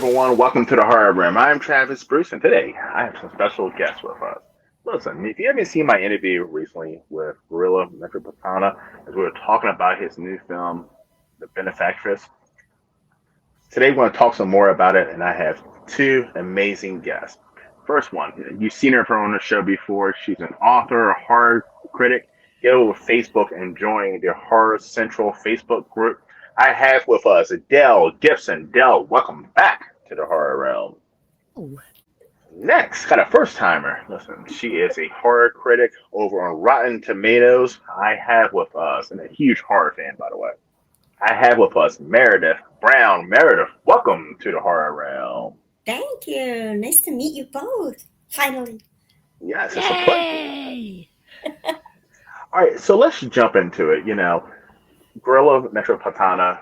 everyone. Welcome to the Horror Room. I'm Travis Bruce, and today I have some special guests with us. Listen, if you haven't seen my interview recently with Guerilla Metropolitana, as we were talking about his new film, The Benefactress, today we're going to talk some more about it, and I have two amazing guests. First one, you've seen her on the show before. She's an author, a horror critic. Get over Facebook and join the Horror Central Facebook group. I have with us Adele Gibson. Dell, welcome back to the horror realm. Oh, Next, got a first timer. Listen, she is a horror critic over on Rotten Tomatoes. I have with us, and a huge horror fan, by the way. I have with us Meredith Brown. Meredith, welcome to the horror realm. Thank you. Nice to meet you both. Finally. Yes, it's a pleasure. yay! All right, so let's jump into it. Guerrilla Metropolitana,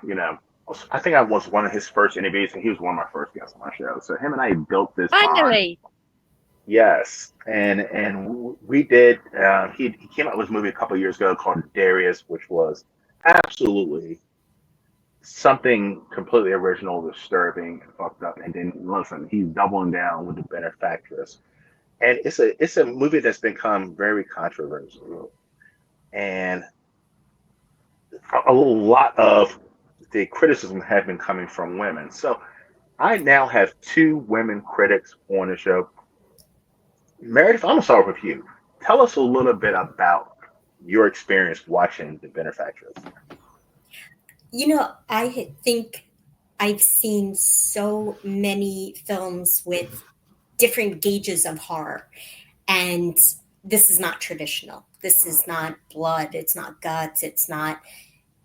I think I was one of his first interviews, and he was one of my first guests on my show. So him and I built this bond. Finally! Yes, and we did. He came out with a movie a couple of years ago called Darius, which was absolutely something completely original, disturbing, and fucked up. And then listen, he's doubling down with the Benefactress, and it's a movie that's become very controversial, and a lot of the criticism have been coming from women. So I now have two women critics on the show. Meredith, I'm gonna start with you. Tell us a little bit about your experience watching The Benefactress. I think I've seen so many films with different gauges of horror, and this is not traditional. This is not blood. It's not guts. It's not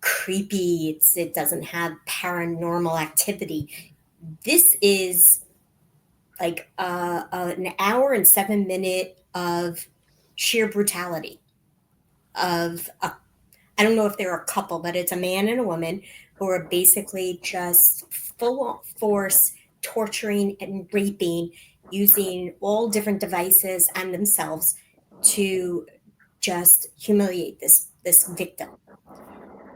creepy. It doesn't have paranormal activity. This is like an hour and 7 minute of sheer brutality of I don't know if they're a couple, but it's a man and a woman who are basically just full force torturing and raping using all different devices and themselves to just humiliate this victim.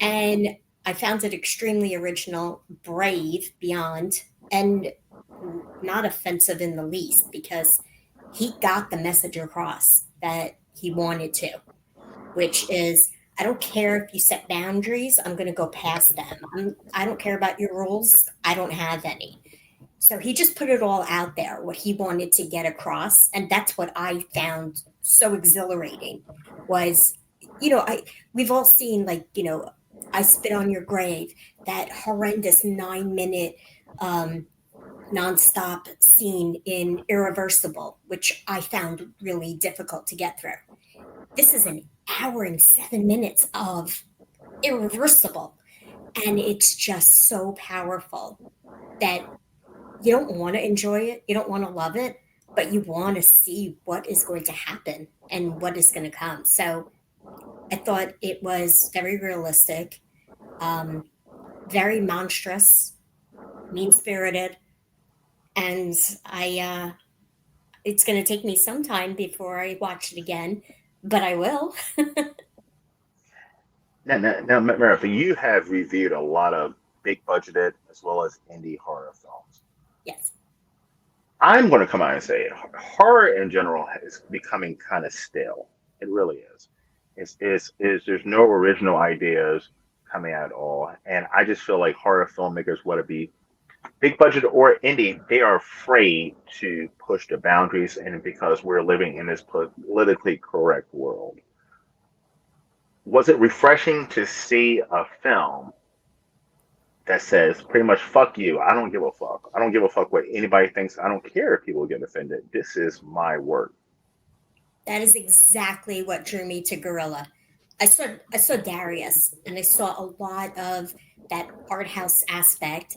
And I found it extremely original, brave beyond, and not offensive in the least because he got the message across that he wanted to, which is I don't care if you set boundaries, I'm going to go past them. I don't care about your rules, I don't have any. So he just put it all out there, what he wanted to get across. And that's what I found so exhilarating was, we've all seen I Spit on Your Grave, that horrendous 9 minute um, nonstop scene in Irreversible, which I found really difficult to get through. This is an hour and 7 minutes of Irreversible. And it's just so powerful that you don't want to enjoy it, you don't want to love it, but you want to see what is going to happen and what is going to come. So I thought it was very realistic, um, very monstrous, mean spirited, and it's going to take me some time before I watch it again, but I will. Now, Meredith, you have reviewed a lot of big budgeted as well as indie horror films. Yes. I'm going to come out and say it. Horror in general is becoming kind of stale. It really is. There's no original ideas coming out at all, and I just feel like horror filmmakers, whether it be big budget or indie, they are afraid to push the boundaries, and because we're living in this politically correct world. Was it refreshing to see a film that says pretty much "fuck you"? I don't give a fuck. I don't give a fuck what anybody thinks. I don't care if people get offended. This is my work. That is exactly what drew me to Gorilla. I saw Darius, and I saw a lot of that art house aspect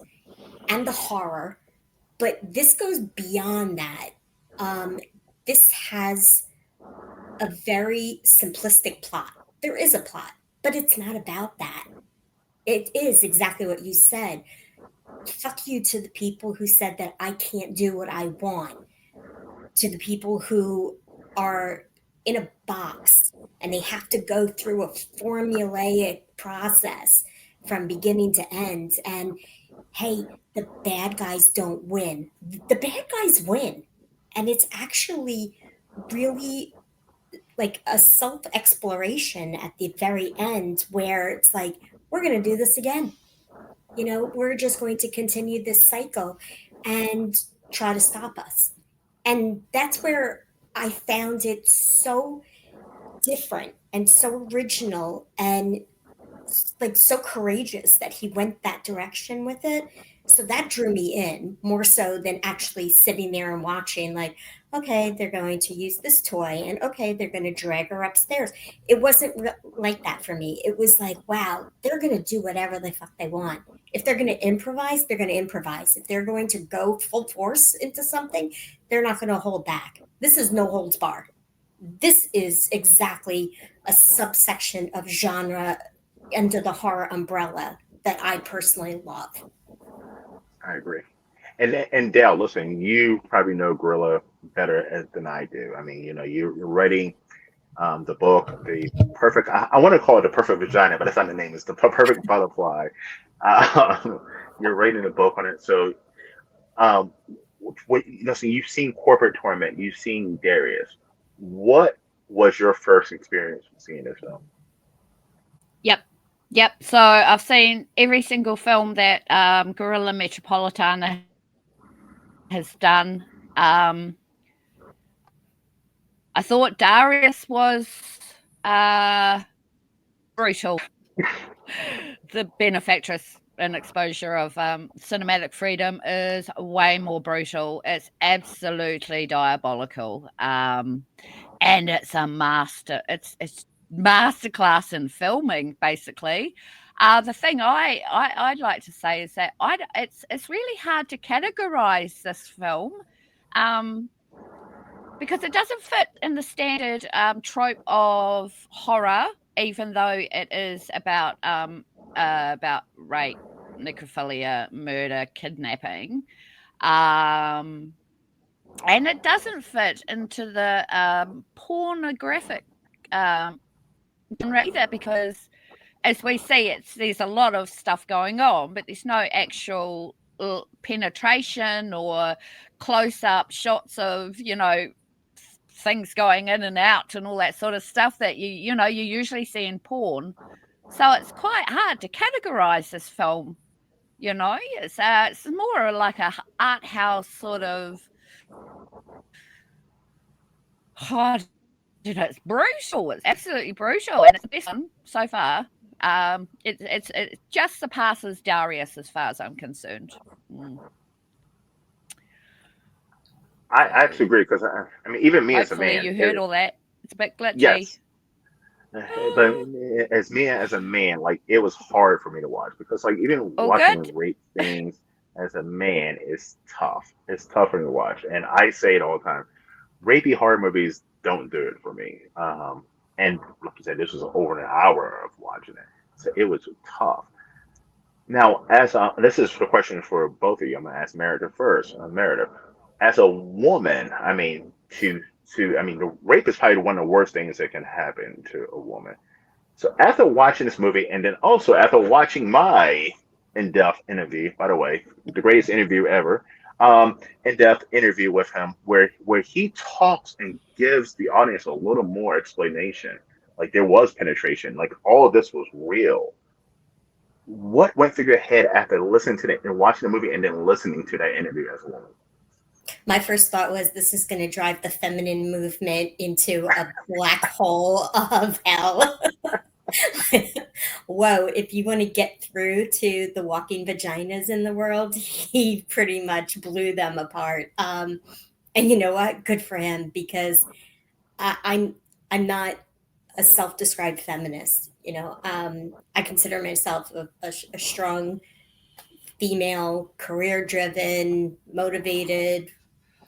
and the horror, but this goes beyond that. Um, this has a very simplistic plot. There is a plot, but it's not about that. It is exactly what you said. Fuck you to the people who said that I can't do what I want, to the people who are in a box and they have to go through a formulaic process from beginning to end. And hey, the bad guys don't win. The bad guys win. And it's actually really like a self exploration at the very end where it's like, we're going to do this again. We're just going to continue this cycle and try to stop us. And that's where I found it so different and so original and like so courageous that he went that direction with it. So that drew me in more so than actually sitting there and watching, like, okay, they're going to use this toy and okay, they're going to drag her upstairs. It wasn't like that for me. It was like, wow, they're going to do whatever the fuck they want. If they're going to improvise, they're going to improvise. If they're going to go full force into something, they're not going to hold back. This is no holds barred. This is exactly a subsection of genre under the horror umbrella that I personally love. I agree. And Dale, listen, you probably know Gorilla better than I do. I mean, you're writing the book, the perfect. I want to call it the perfect vagina, but that's not the name. It's the perfect butterfly. You're writing a book on it, so um, so you've seen Corporate Torment, you've seen Darius. What was your first experience with seeing this film? Yep. Yep. So I've seen every single film that Guerilla Metropolitana has done. I thought Darius was brutal. The Benefactress and exposure of cinematic freedom is way more brutal. It's absolutely diabolical. And it's a master. It's masterclass in filming, basically. The thing I'd like to say is that it's really hard to categorize this film, because it doesn't fit in the standard trope of horror, even though it is about rape, necrophilia, murder, kidnapping. And it doesn't fit into the pornographic genre either, because as we see, there's a lot of stuff going on, but there's no actual penetration or close-up shots of things going in and out and all that sort of stuff that you usually see in porn. So it's quite hard to categorize this film. It's more like a art house sort of. Oh, it's brutal. It's absolutely brutal, and it's the best one so far. It just surpasses Darius as far as I'm concerned. I actually agree because I mean, even me as a Hopefully man, you heard all that. It's a bit glitchy. yes, but as me as a man, like it was hard for me to watch because like even All watching good? rape things as a man is tough. It's tough for me to watch, and I say it all the time. Rapey horror movies don't do it for me. And like you said, this was over an hour of watching it, so it was tough. Now, as this is the question for both of you. I'm gonna ask Meredith first. Meredith, as a woman, I mean, I mean, the rape is probably one of the worst things that can happen to a woman. So after watching this movie, and then also after watching my in-depth interview, by the way, the greatest interview ever, in-depth interview with him, where he talks and gives the audience a little more explanation, like there was penetration, like all of this was real. What went through your head after listening to that and watching the movie and then listening to that interview as a woman? My first thought was this is going to drive the feminine movement into a black hole of hell. Whoa, if you want to get through to the walking vaginas in the world, he pretty much blew them apart. And you know what? Good for him, because I'm not a self-described feminist. I consider myself a strong female, career-driven, motivated,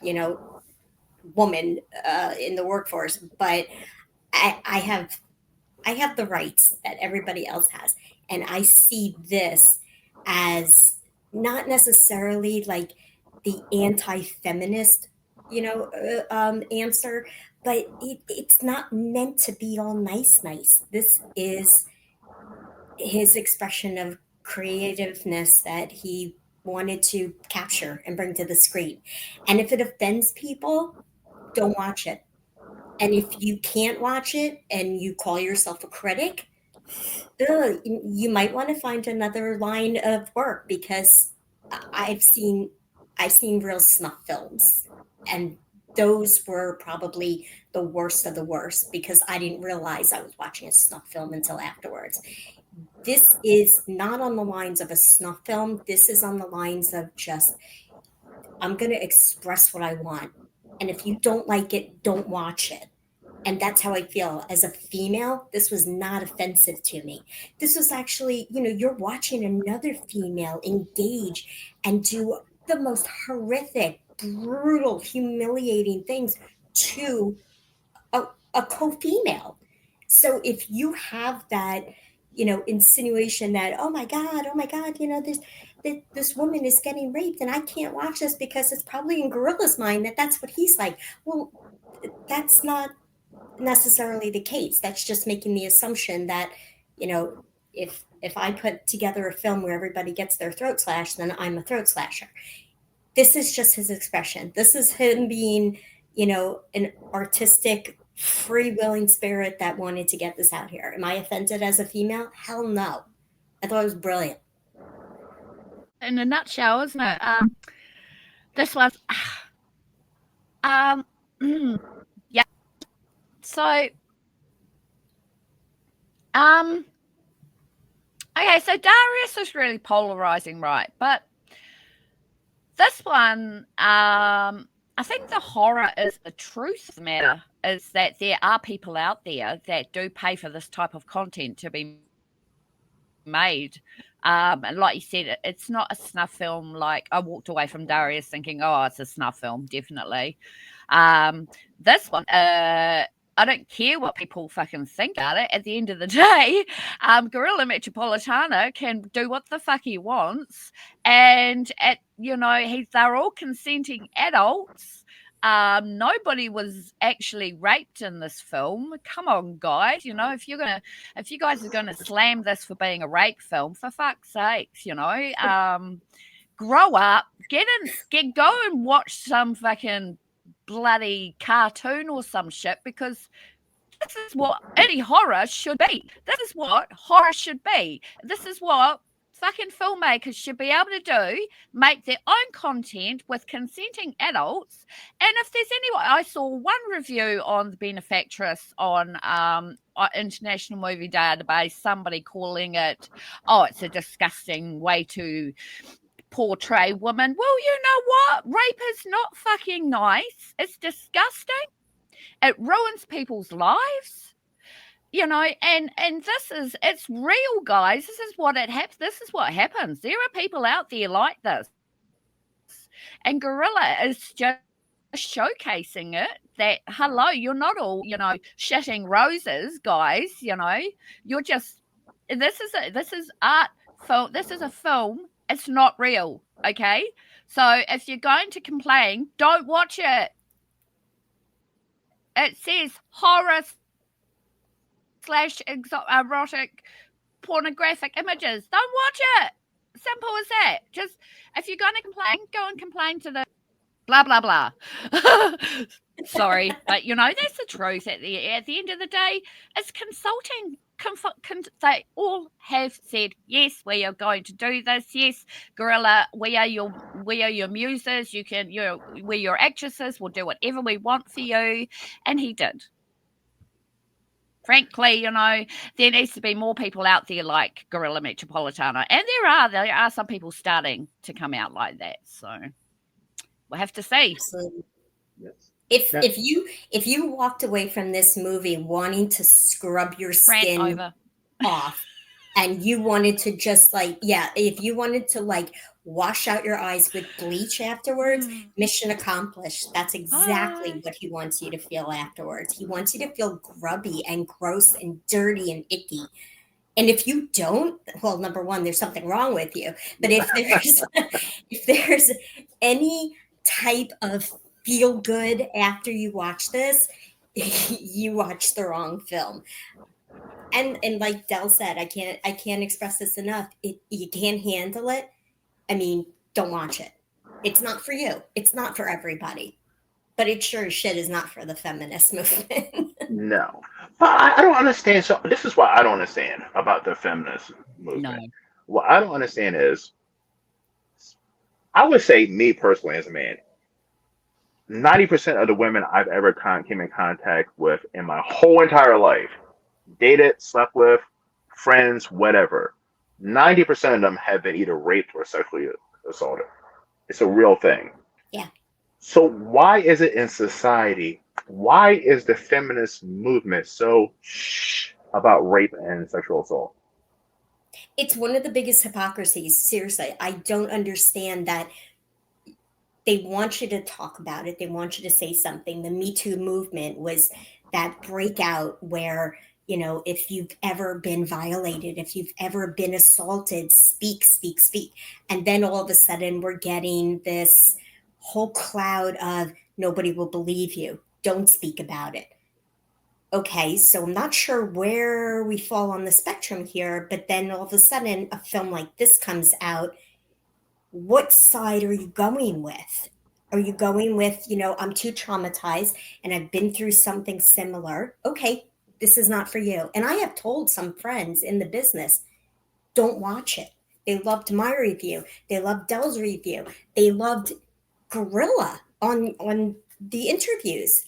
you know, woman in the workforce. But I have the rights that everybody else has, and I see this as not necessarily like the anti-feminist, answer, but it's not meant to be all nice, nice. This is his expression of creativeness that he wanted to capture and bring to the screen. And if it offends people, don't watch it. And if you can't watch it and you call yourself a critic, you might want to find another line of work, because I've seen real snuff films, and those were probably the worst of the worst, because I didn't realize I was watching a snuff film until afterwards. This is not on the lines of a snuff film. This is on the lines of just, I'm going to express what I want. And if you don't like it, don't watch it. And that's how I feel as a female. This was not offensive to me. This was actually, you're watching another female engage and do the most horrific, brutal, humiliating things to a co-female. So if you have that, insinuation that, oh my God, this woman is getting raped and I can't watch this because it's probably in Gorilla's mind that that's what he's like. Well, that's not necessarily the case. That's just making the assumption that, if I put together a film where everybody gets their throat slashed, then I'm a throat slasher. This is just his expression. This is him being, an artistic, free-willing spirit that wanted to get this out here. Am I offended as a female? Hell no. I thought it was brilliant. In a nutshell, isn't it? This was, yeah. So, okay, so Darius is really polarizing, right? But this one, I think the horror is the truth of the matter, is that there are people out there that do pay for this type of content to be made. And like you said, it's not a snuff film. Like, I walked away from Darius thinking, oh, it's a snuff film, definitely. This one, I don't care what people fucking think about it. At the end of the day, Guerilla Metropolitana can do what the fuck he wants, and they're all consenting adults. Nobody was actually raped in this film. Come on, guys. If you guys are gonna slam this for being a rape film, for fuck's sakes, grow up, go and watch some fucking bloody cartoon or some shit, because this is what any horror should be. This is what horror should be. This is what fucking filmmakers should be able to do, make their own content with consenting adults. And if there's anyone, I saw one review on the Benefactress on International Movie Database, somebody calling it, oh, it's a disgusting way to portray women. Well, you know what? Rape is not fucking nice. It's disgusting. It ruins people's lives. And it's real, guys. This is what happens. There are people out there like this. And Guerilla is just showcasing it, that, hello, you're not all, shitting roses, guys. You're just, this is art film. This is a film. It's not real. Okay. So if you're going to complain, don't watch it. It says horror / erotic pornographic images. Don't watch it. Simple as that. Just, if you're going to complain, go and complain to the blah, blah, blah. Sorry, but that's the truth. At the end of the day, it's consulting. They all have said, yes, we are going to do this. Yes, Guerilla, we are your muses. We're your actresses. We'll do whatever we want for you. And he did. Frankly, there needs to be more people out there like Guerilla Metropolitana. And there are some people starting to come out like that. So we'll have to see. Absolutely. Yes. If you walked away from this movie wanting to scrub your skin off, and you wanted to just if you wanted to wash out your eyes with bleach afterwards, mission accomplished. That's exactly what he wants you to feel afterwards. He wants you to feel grubby and gross and dirty and icky. And if you don't, well, number one, there's something wrong with you. But if there's any type of feel good after you watch this, you watch the wrong film. And like Del said, I can't express this enough. You can't handle it. I mean, don't watch it. It's not for you. It's not for everybody. But it sure as shit is not for the feminist movement. No, but I don't understand. So this is what I don't understand about the feminist No. movement. What I don't understand is, I would say, me personally as a man, 90% of the women I've ever came in contact with in my whole entire life, dated, slept with, friends, whatever, 90% of them have been either raped or sexually assaulted. It's a real thing. Yeah. So why is it in society? Why is the feminist movement so shh about rape and sexual assault? It's one of the biggest hypocrisies. Seriously, I don't understand that. They want you to talk about it. They want you to say something. The Me Too movement was that breakout where, if you've ever been violated, if you've ever been assaulted, speak, speak, speak. And then all of a sudden we're getting this whole cloud of nobody will believe you. Don't speak about it. Okay, so I'm not sure where we fall on the spectrum here, but then all of a sudden a film like this comes out. What side are you going with? Are you going with, I'm too traumatized and I've been through something similar? Okay, this is not for you. And I have told some friends in the business, don't watch it. They loved my review. They loved Dell's review. They loved Gorilla on the interviews.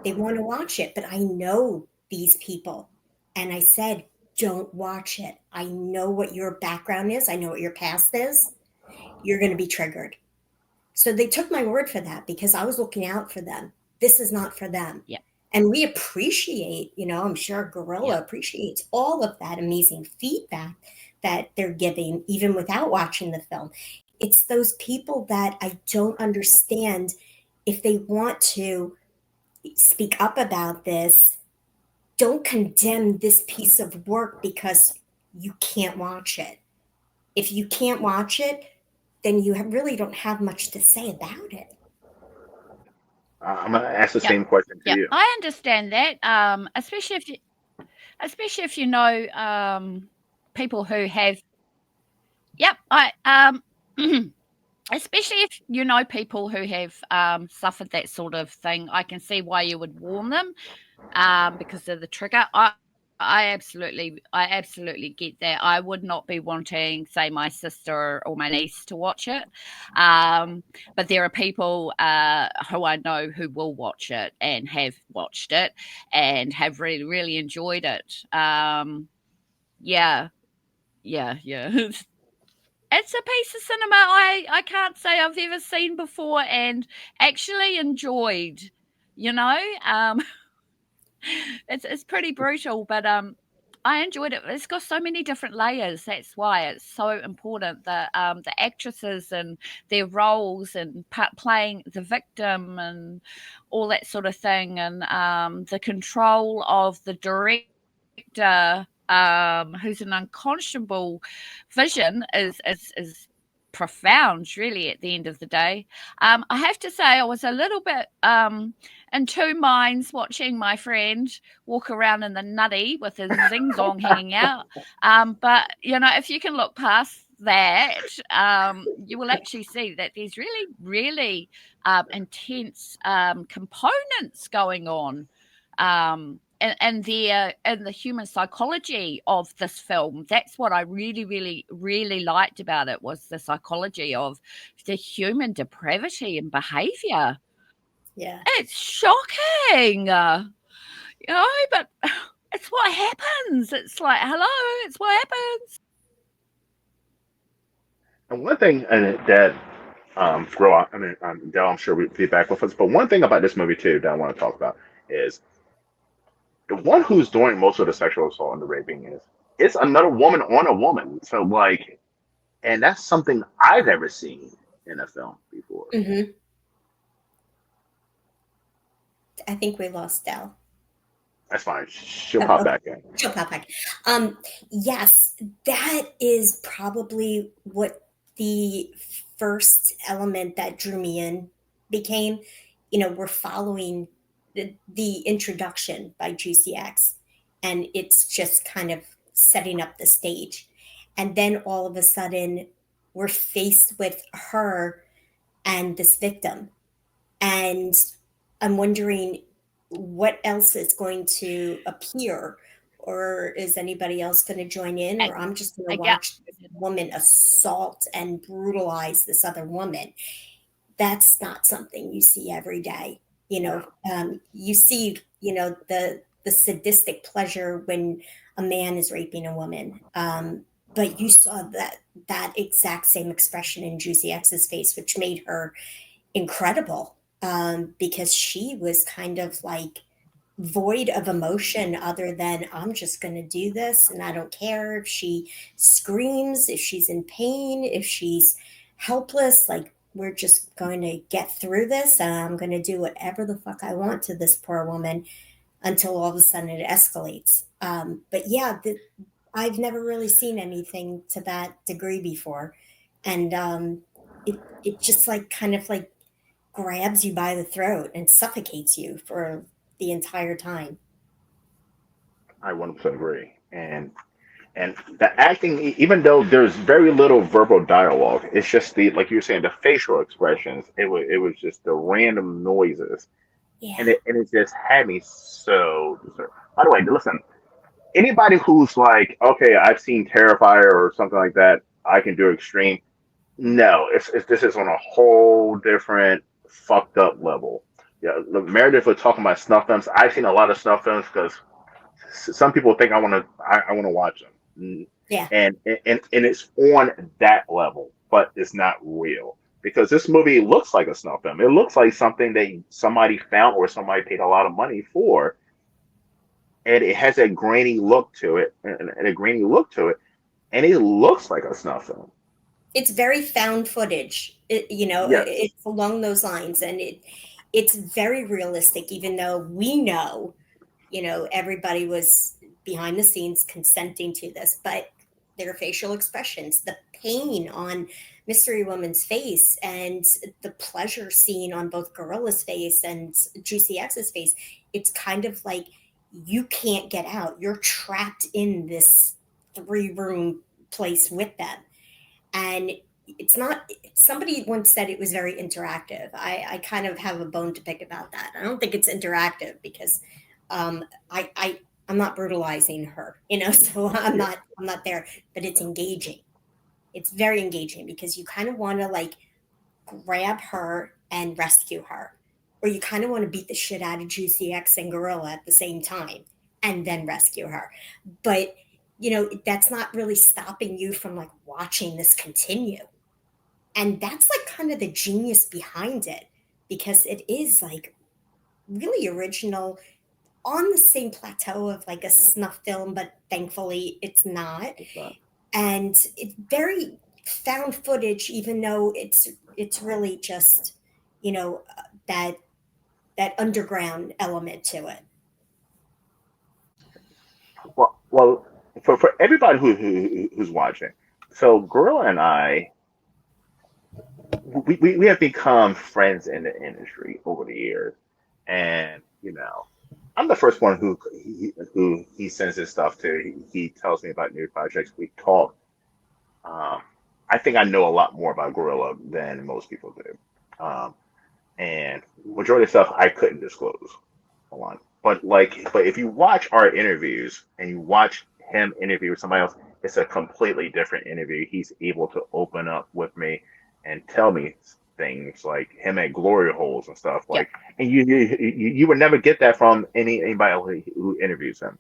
They want to watch it, but I know these people. And I said, don't watch it. I know what your background is. I know what your past is. You're going to be triggered. So they took my word for that because I was looking out for them. This is not for them. Yeah. And we appreciate, I'm sure Gorilla Yeah. appreciates all of that amazing feedback that they're giving, even without watching the film. It's those people that I don't understand. If they want to speak up about this, don't condemn this piece of work because you can't watch it. If you can't watch it, then you really don't have much to say about it. I'm going to ask the Yep. same question to Yeah, you. I understand that. Especially if you know people who have. Yep, especially if you know people who have suffered that sort of thing. I can see why you would warn them because of the trigger. I absolutely get that. I would not be wanting, say, my sister or my niece to watch it. But there are people who I know who will watch it and have watched it and have really, really enjoyed it. Yeah. It's a piece of cinema I can't say I've ever seen before and actually enjoyed. It's pretty brutal, but I enjoyed it. It's got so many different layers. That's why it's so important that the actresses and their roles and playing the victim and all that sort of thing, and the control of the director, who's an unconscionable vision, is profound, really, at the end of the day. I have to say, I was a little bit in two minds watching my friend walk around in the nutty with his zing zong hanging out. But if you can look past that, you will actually see that there's really, really intense components going on. And the human psychology of this film. That's what I really, really, really liked about it, was the psychology of the human depravity and behavior. Yeah. It's shocking, but it's what happens. It's like, hello, it's what happens. And one thing that Dell, I'm sure we'll be back with us. But one thing about this movie too that I want to talk about is the one who's doing most of the sexual assault and the raping is it's another woman on a woman. So and that's something I've never seen in a film before. Mm-hmm. I think we lost Dell. That's fine. She'll pop back in. She'll pop back. Yes, that is probably what the first element that drew me in became. We're following the introduction by GCX, and it's just kind of setting up the stage. And then all of a sudden, we're faced with her and this victim. And I'm wondering what else is going to appear, or is anybody else going to join in, or I'm just going to Again, watch this woman assault and brutalize this other woman. That's not something you see every day. You see, the sadistic pleasure when a man is raping a woman. But you saw that exact same expression in Juicy X's face, which made her incredible, because she was kind of like void of emotion other than I'm just going to do this and I don't care if she screams, if she's in pain, if she's helpless. Like, we're just going to get through this and I'm going to do whatever the fuck I want to this poor woman until all of a sudden it escalates. But yeah, I've never really seen anything to that degree before. And it just like kind of like grabs you by the throat and suffocates you for the entire time. I 100% agree. And the acting, even though there's very little verbal dialogue, it's just the, like you were saying, the facial expressions. It was just the random noises, and Yeah. it just had me so disturbed. By the way, listen, anybody who's like, okay, I've seen Terrifier or something like that, I can do Extreme. No, it's this is on a whole different fucked up level. Yeah, look, Meredith was talking about snuff films. I've seen a lot of snuff films because some people think I want to watch them. Yeah. And it's on that level, but it's not real because this movie looks like a snuff film. It looks like something that somebody found or somebody paid a lot of money for, and it has a grainy look to it, and a grainy look to it, and it looks like a snuff film. It's very found footage. Yes, It's along those lines, and it's very realistic, even though we know, everybody was behind the scenes consenting to this, but their facial expressions, the pain on Mystery Woman's face, and the pleasure seen on both Gorilla's face and Juicy X's face, it's kind of like you can't get out. You're trapped in this 3-room place with them. And it's not, somebody once said it was very interactive. I kind of have a bone to pick about that. I don't think it's interactive because um, I'm not brutalizing her, so I'm not there, but it's engaging. It's very engaging because you kind of want to like grab her and rescue her, or you kind of want to beat the shit out of Juicy X and Gorilla at the same time and then rescue her. But that's not really stopping you from like watching this continue. And that's like kind of the genius behind it, because it is like really original, on the same plateau of like a snuff film, but thankfully it's not. it's not. And it's very found footage, even though it's really just that that underground element to it. Well, for everybody who's watching, so Gorilla and I, we have become friends in the industry over the years, and I'm the first one who he sends his stuff to. He tells me about new projects. We talk. Um, I think I know a lot more about Gorilla than most people do, and majority of stuff I couldn't disclose online. But if you watch our interviews and you watch him interview somebody else, it's a completely different interview. He's able to open up with me and tell me things like him at glory holes and stuff yeah. like. And you would never get that from anybody else who interviews him.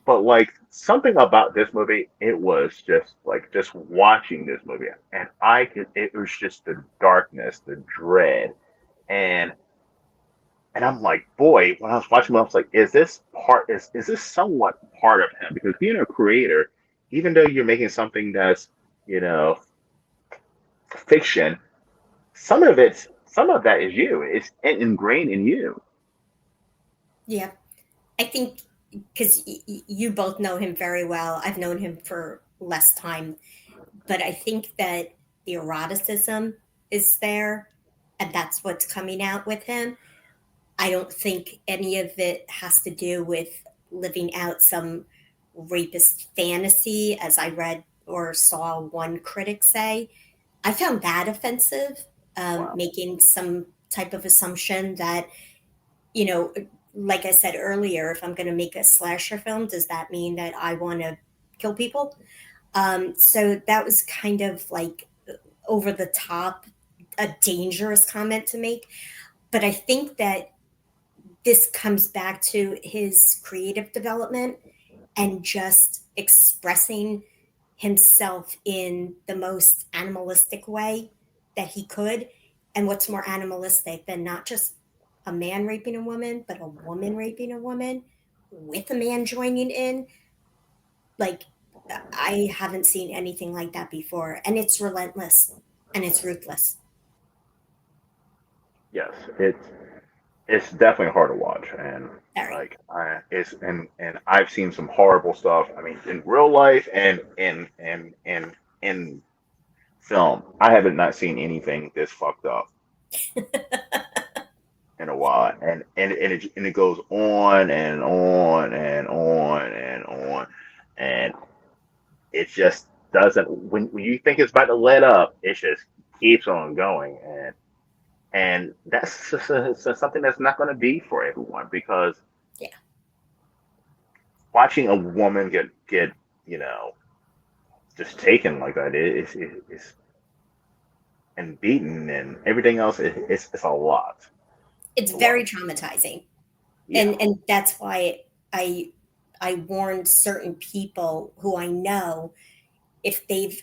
But like something about this movie, it was just like just watching this movie, and it was just the darkness, the dread, and I'm like, boy, when I was watching, I was like, is this somewhat part of him? Because being a creator, even though you're making something that's, you know, fiction, some of that is you. It's ingrained in you. Yeah, I think because you both know him very well. I've known him for less time, but I think that the eroticism is there, and that's what's coming out with him. I don't think any of it has to do with living out some rapist fantasy, as I read or saw one critic say. I found that offensive, Wow. making some type of assumption that, you know, like I said earlier, if I'm going to make a slasher film, does that mean that I want to kill people? So that was kind of like over the top, a dangerous comment to make. But I think that this comes back to his creative development and just expressing himself in the most animalistic way that he could. And what's more animalistic than not just a man raping a woman, but a woman raping a woman with a man joining in? Like, I haven't seen anything like that before. And it's relentless and it's ruthless. Yes, it's definitely hard to watch, and Very. like it's and I've seen some horrible stuff. I mean, in real life and in film, I haven't not seen anything this fucked up in a while, and it goes on and on and on and on, and it just doesn't. When you think it's about to let up, it just keeps on going, and that's just something that's not going to be for everyone, because Yeah. watching a woman get just taken like that is and beaten and everything else, it's a lot. It's A very lot. traumatizing. Yeah. And that's why I warned certain people who I know, if they've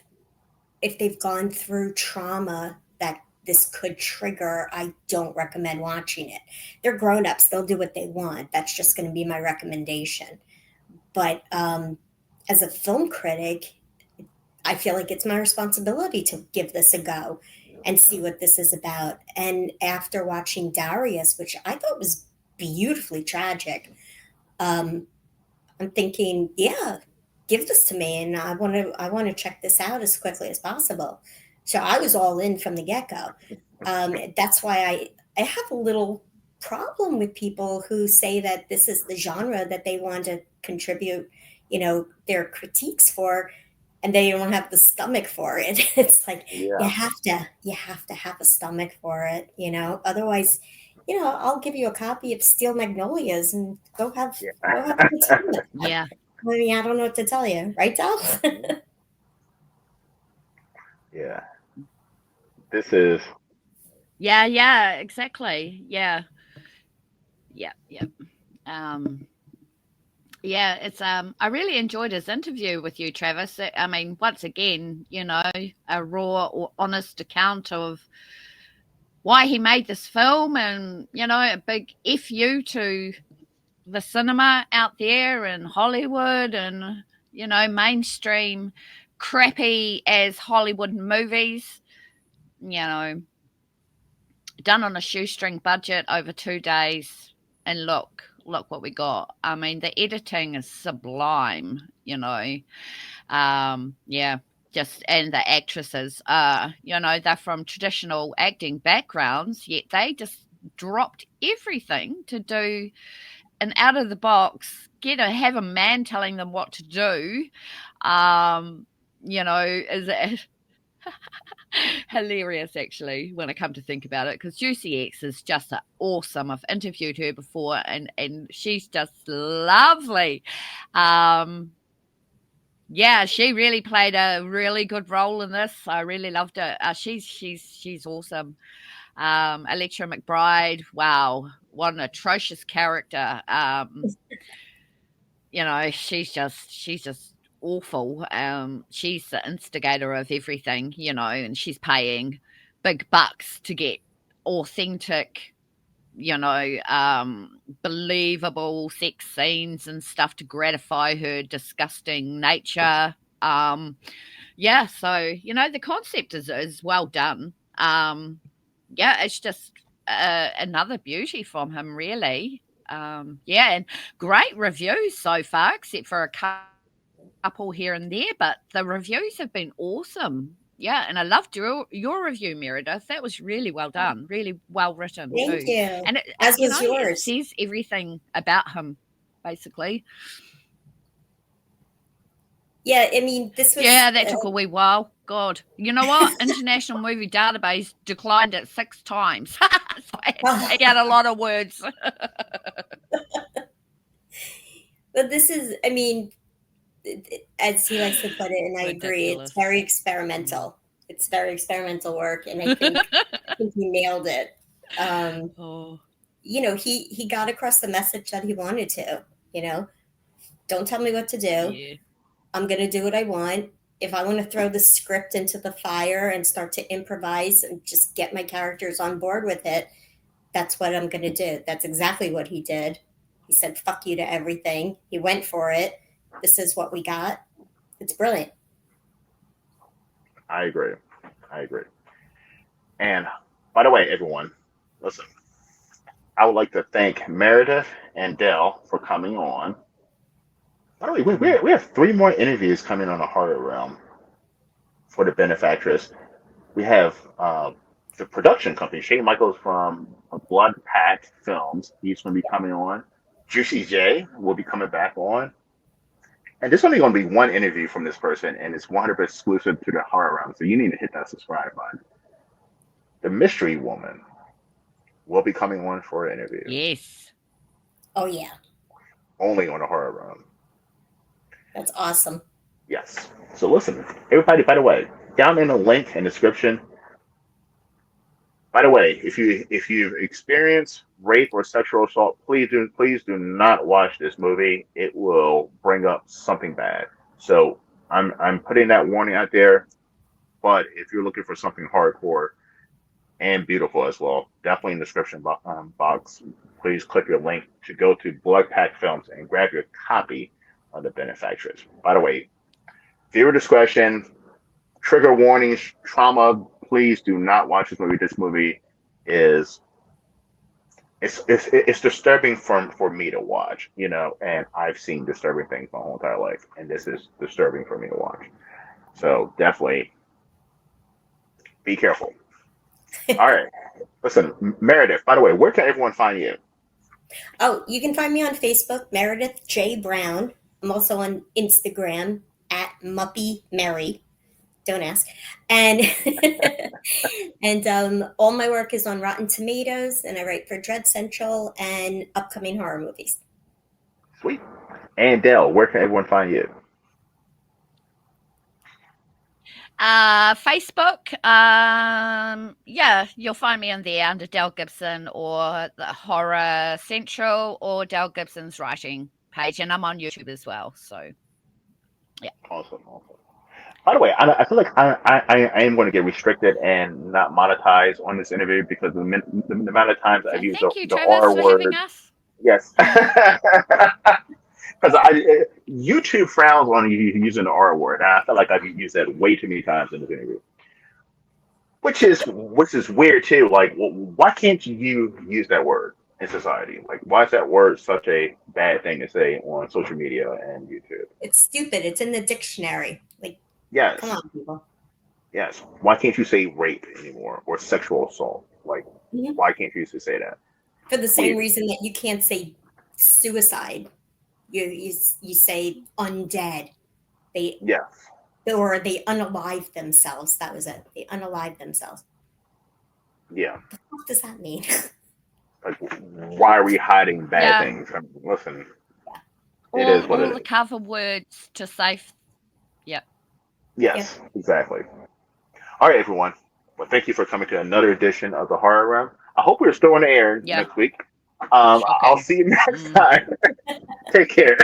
gone through trauma that this could trigger, I don't recommend watching it. They're grown-ups, they'll do what they want. That's just going to be my recommendation. But as a film critic, I feel like it's my responsibility to give this a go and see what this is about. And after watching Darius, which I thought was beautifully tragic, um, I'm thinking, yeah, give this to me, and I want to check this out as quickly as possible. So I was all in from the get go. That's why I have a little problem with people who say that this is the genre that they want to contribute, their critiques for, and they don't have the stomach for it. It's like Yeah. you have to have a stomach for it, Otherwise, I'll give you a copy of Steel Magnolias and go have a good time. Yeah. I mean, I don't know what to tell you, right, Dal? Yeah. This is Yeah, exactly. Yeah. Yeah. Um yeah, it's I really enjoyed his interview with you, Travis. I mean, once again, a raw or honest account of why he made this film, and a big F you to the cinema out there in Hollywood, and mainstream crappy as Hollywood movies, you know done on a shoestring budget over 2 days, and look what we got. I mean, the editing is sublime. Yeah, just, and the actresses are, they're from traditional acting backgrounds, yet they just dropped everything to do an out of the box, have a man telling them what to do. Is hilarious, actually, when I come to think about it, because Juicy X is just awesome. I've interviewed her before, and she's just lovely. Yeah, she really played a really good role in this. I really loved it. She's awesome. Electra McBride, wow, what an atrocious character. She's just awful. She's the instigator of everything, and she's paying big bucks to get authentic, believable sex scenes and stuff to gratify her disgusting nature. Yeah, so the concept is well done. Yeah, it's just another beauty from him, really. Yeah, and great reviews so far, except for a couple here and there, but the reviews have been awesome. Yeah, and I loved your review, Meredith. That was really well done, really well written Thank too. you. And As was it yours. says everything about him, basically. Yeah, I mean, this was. Yeah, that took a wee while. God. You know what? International Movie Database declined it 6 times. So I had to take out a lot of words. But this is, I mean, as he likes to put it, and I agree, it's Ridiculous. very experimental. It's very experimental work, and I think he nailed it. Oh, You know, he got across the message that he wanted to. You know, don't tell me what to do. yeah. I'm going to do what I want. If I want to throw the script into the fire and start to improvise and just get my characters on board with it, that's what I'm going to do. That's exactly what he did. He said, fuck you to everything. He went for it. This is what we got. It's brilliant. I agree. And by the way, everyone, listen, I would like to thank Meredith and Dell for coming on. By the way, we have 3 more interviews coming on the horror realm for the Benefactress. We have the production company, Shane Michaels from Blood Pact Films. He's going to be coming on. Juicy J will be coming back on. And there's only going to be one interview from this person, and it's 100% exclusive to the horror realm. So you need to hit that subscribe button. The Mystery Woman will be coming on for an interview. Yes. Oh, yeah. Only on the horror realm. That's awesome. Yes. So listen, everybody, by the way, down in the link and description, by the way, if you experience rape or sexual assault, please do not watch this movie. It will bring up something bad. So I'm putting that warning out there. But if you're looking for something hardcore and beautiful as well, definitely in the description box, please click your link to go to Blood Pact Films and grab your copy of The Benefactress. By the way, viewer discretion, trigger warnings, trauma. Please do not watch this movie. This movie is it's disturbing for me to watch, you know, and I've seen disturbing things my whole entire life, and this is disturbing for me to watch. So definitely be careful. All right. Listen, Meredith, by the way, where can everyone find you? Oh, you can find me on Facebook, Meredith J. Brown. I'm also on Instagram at Muppy Mary. Don't ask. And and all my work is on Rotten Tomatoes, and I write for Dread Central and upcoming horror movies. Sweet. And Dell, where can everyone find you? Facebook. Yeah, you'll find me on there under Del Gibson or the Horror Central or Del Gibson's writing page, and I'm on YouTube as well. So, yeah. Awesome. By the way, I feel like I am going to get restricted and not monetized on this interview because the amount of times I've used Thank you, the Travis, R for word. having us. Yes. Because YouTube frowns on you using the R word. And I feel like I've used that way too many times in this interview. Which is weird too. Like, why can't you use that word in society? Like, why is that word such a bad thing to say on social media and YouTube? It's stupid. It's in the dictionary. Like, Yes. come on, people. Yes. Why can't you say rape anymore or sexual assault? Like, why can't you just say that? For the same reason that you can't say suicide. You say undead. Or they unalive themselves. That was it. They unalive themselves. Yeah. What the fuck does that mean? Like, why are we hiding bad things? I mean, listen, it is what it is. All the cover words to say. Yep. Yes, exactly. All right, everyone. Well, thank you for coming to another edition of the Horror Room. I hope we're still on the air next week. I'll see you next time. Take care.